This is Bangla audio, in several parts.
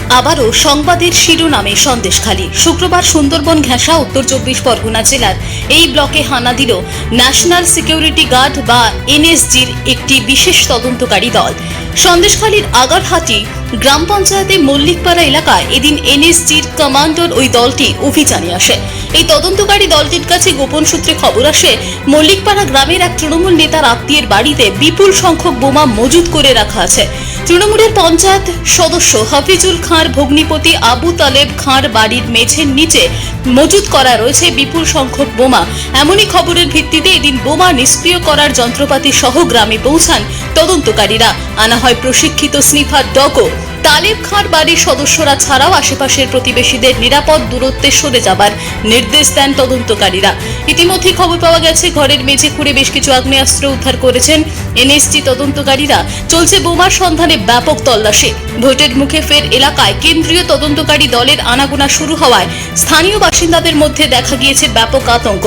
আবারও সংবাদের শিরোনামে সন্দেশখালী। শুক্রবার সুন্দরবন ঘেঁষা উত্তর 24 পরগনা জেলার এই ব্লকে হানা দিল ন্যাশনাল সিকিউরিটি গার্ড বা এনএসজির একটি বিশেষ তদন্তকারী দল। সন্দেশখালীর আগারহাটি গ্রাম পঞ্চায়েতের মল্লিকপাড়া এলাকায় এদিন এনএসজির কমান্ডার ওই দলটি অভিযানে আসে। এই তদন্তকারী দলটির কাছে গোপন সূত্রে খবর আসে, মল্লিকপাড়া গ্রামের এক তৃণমূল নেতার আত্মীয়ের বাড়িতে বিপুল সংখ্যক বোমা মজুত করে রাখা আছে। তৃণমূলের পঞ্চায়েত সদস্য হাফিজুল খাঁর ভগ্নিপতি আবু তালেব খাঁর বাড়ির মেঝের নিচে মজুত করা রয়েছে বিপুল সংখ্যক বোমা। এমনই খবরের ভিত্তিতে এদিন বোমা নিষ্ক্রিয় করার যন্ত্রপাতি সহ গ্রামে পৌঁছান তদন্তকারীরা। আনা হয় প্রশিক্ষিত স্নিফার ডগও। তালেব খাঁর বাড়ির সদস্যরা ছাড়াও আশেপাশের প্রতিবেশীদের নিরাপদ দূরত্বে সরে যাবার নির্দেশ দেন তদন্তকারীরা। ইতিমধ্যে খবর পাওয়া গেছে, ঘরের মেঝে খুঁড়ে বেশ কিছু আগ্নেয়াস্ত্র উদ্ধার করেছেন এনএসজি তদন্তকারীরা। চলছে বোমার সন্ধানে ব্যাপক তল্লাশি। ভোটের মুখে ফের এলাকায় কেন্দ্রীয় তদন্তকারী দলের আনাগোনা শুরু হওয়ায় স্থানীয় বাসিন্দাদের মধ্যে দেখা গিয়েছে ব্যাপক আতঙ্ক।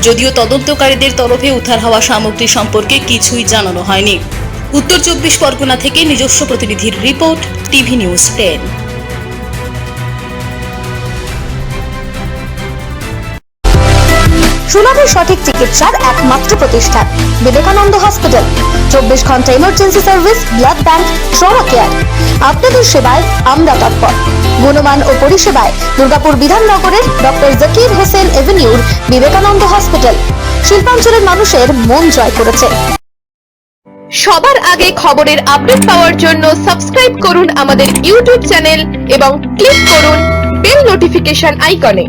যদিও তদন্তকারীদের তরফে উদ্ধার হওয়া সামগ্রী সম্পর্কে কিছুই জানানো হয়নি। উত্তর 24 পরগনা থেকে নিজস্ব প্রতিনিধির রিপোর্ট, টিভি নিউজ 10। সুলভে সঠিক চিকিৎসার একমাত্র প্রতিষ্ঠান বিবেকানন্দ হসপিটাল। 24 ঘন্টা emergency service, blood bank, trauma care. আপনাদের সেবায় আমরা তৎপর। গুণমান ও পরিষেবায় দুর্গাপুর বিধাননগরের ডক্টর জাকির হোসেন এভিনিউর বিবেকানন্দ হসপিটাল শিল্পাঞ্চলের মানুষের মন জয় করেছে। সবার আগে খবরের আপডেট পাওয়ার জন্য সাবস্ক্রাইব করুন আমাদের ইউটিউব চ্যানেল এবং ক্লিক করুন বেল নোটিফিকেশন আইকনে।